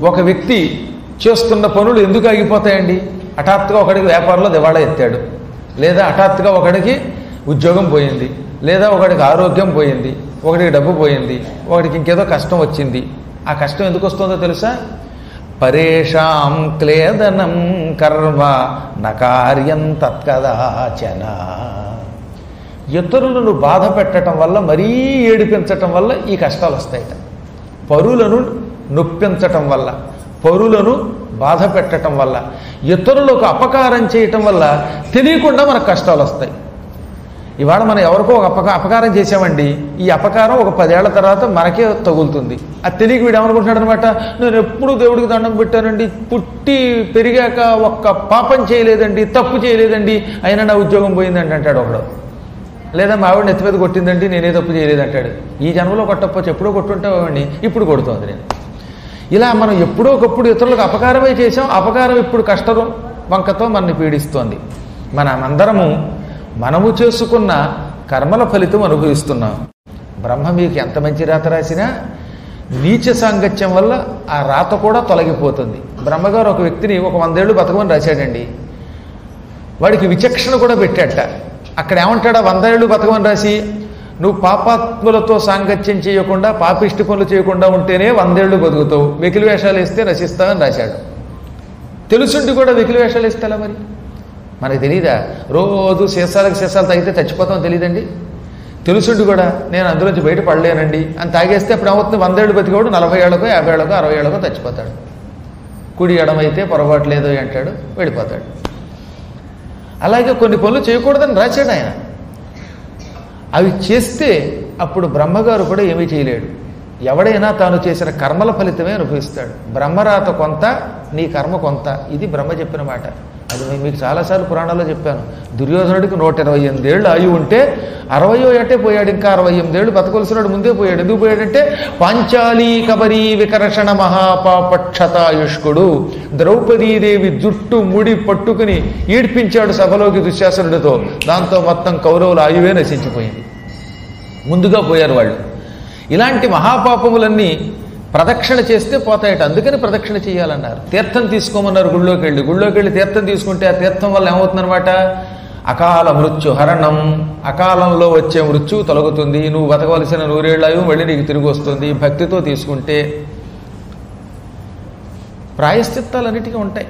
ఒక వ్యక్తి చేస్తున్న పనులు ఎందుకు ఆగిపోతాయండి? హఠాత్తుగా ఒకడికి వ్యాపారంలో దివాళా ఎత్తాడు, లేదా హఠాత్తుగా ఒకడికి ఉద్యోగం పోయింది, లేదా ఒకడికి ఆరోగ్యం పోయింది, ఒకడికి డబ్బు పోయింది, ఒకడికి ఇంకేదో కష్టం వచ్చింది. ఆ కష్టం ఎందుకు వస్తుందో తెలుసా? పరేషాం క్లేదనం కర్మ నకార్యం తత్కదాచన. ఇతరులను బాధ పెట్టడం వల్ల, మరీ ఏడిపించటం వల్ల ఈ కష్టాలు వస్తాయట. పరులను నొప్పించటం వల్ల, పరులను బాధ పెట్టడం వల్ల, ఇతరులకు అపకారం చేయటం వల్ల తెలియకుండా మనకు కష్టాలు వస్తాయి. ఇవాళ మనం ఎవరికో ఒక అపకారం చేసామండి, ఈ అపకారం ఒక 10 ఏళ్ల తర్వాత మనకే తగులుతుంది. అది తెలియక వీడు ఏమనుకుంటున్నాడు అనమాట, నేను ఎప్పుడు దేవుడికి దండం పెట్టానండి, పుట్టి పెరిగాక ఒక్క పాపం చేయలేదండి, తప్పు చేయలేదండి, అయినా నా ఉద్యోగం పోయిందండి అంటాడు ఒకడు. లేదా మా ఆవిడ నెత్తి మీద కొట్టిందండి, నేనే తప్పు చేయలేదంటాడు. ఈ జన్మలో కొట్టకపోవచ్చు, ఎప్పుడో కొట్టుంటావండి, ఇప్పుడు కొడుతోంది నేను. ఇలా మనం ఎప్పుడో ఒకప్పుడు ఇతరులకు అపకారమే చేసాం, అపకారం ఇప్పుడు కష్టం వంకతో మనని పీడిస్తోంది. మనమందరము మనము చేసుకున్న కర్మల ఫలితం అనుభవిస్తున్నాం. బ్రహ్మ మీకు ఎంత మంచి రాత రాసినా నీచ సాంగత్యం వల్ల ఆ రాత కూడా తొలగిపోతుంది. బ్రహ్మగారు ఒక వ్యక్తిని ఒక 100 ఏళ్ళు బతకమని రాశాడండి. వాడికి విచక్షణ కూడా పెట్టాట. అక్కడ ఏమంటాడా, 100 ఏళ్ళు బతకమని రాసి నువ్వు పాపాత్ములతో సాంగత్యం చేయకుండా, పాపిష్టి పనులు చేయకుండా ఉంటేనే 100 ఏళ్ళు బతుకుతావు, వెకిలి వేషాలు వేస్తే నశిస్తావని రాశాడు. తెలుసుండి కూడా వెకిలి వేషాలు వేస్తేలా మరి? మనకు తెలియదా? రోజు సీసాలకు సీసాలు తాగితే చచ్చిపోతామని తెలియదండి. తెలుసుండి కూడా నేను అందులోంచి బయట పడలేనండి అని తాగేస్తే అప్పుడు ఏమవుతుంది? 100 ఏళ్ళు బతికేవాడు 40 ఏళ్ళకో 50 ఏళ్ళకో 60 ఏళ్ళకో చచ్చిపోతాడు. కుడి ఎడమైతే పొరపాటు లేదో అంటాడు, వెళ్ళిపోతాడు. అలాగే కొన్ని పనులు చేయకూడదని రాశాడు ఆయన. అవి చేస్తే అప్పుడు బ్రహ్మగారు కూడా ఏమీ చేయలేడు. ఎవడైనా తాను చేసిన కర్మల ఫలితమే అనుభవిస్తాడు. బ్రహ్మరాత కొంత, నీ కర్మ కొంత. ఇది బ్రహ్మ చెప్పిన మాట. అది మీకు చాలాసార్లు పురాణాల్లో చెప్పాను. దుర్యోధనుడికి 128 ఏళ్ళు ఆయువు ఉంటే 60 ఏటే పోయాడు, ఇంకా 68 ఏళ్ళు బతకొలసినాడు, ముందే పోయాడు. ఎందుకు పోయాడంటే పాంచాలీ కబరీ వికర్షణ మహాపాపక్షతాయుష్కుడు. ద్రౌపదీదేవి జుట్టు ముడి పట్టుకుని ఈడ్పించాడు సభలోకి దుశ్శాసనుడితో. దాంతో మొత్తం కౌరవుల ఆయువే నశించిపోయింది. ముందుగా పోయారు వాళ్ళు. ఇలాంటి మహాపాపములన్నీ ప్రదక్షిణ చేస్తే పోతాయట. అందుకని ప్రదక్షిణ చేయాలన్నారు. తీర్థం తీసుకోమన్నారు గుళ్ళోకి వెళ్ళి. గుళ్ళోకి వెళ్ళి తీర్థం తీసుకుంటే ఆ తీర్థం వల్ల ఏమవుతుందనమాట? అకాల మృత్యు హరణం. అకాలంలో వచ్చే మృత్యువు తొలగుతుంది. నువ్వు బతకవలసిన 100 ఏళ్ళాయు మళ్ళీ నీకు తిరిగి వస్తుంది భక్తితో తీసుకుంటే. ప్రాయశ్చిత్తాలన్నిటికీ ఉంటాయి.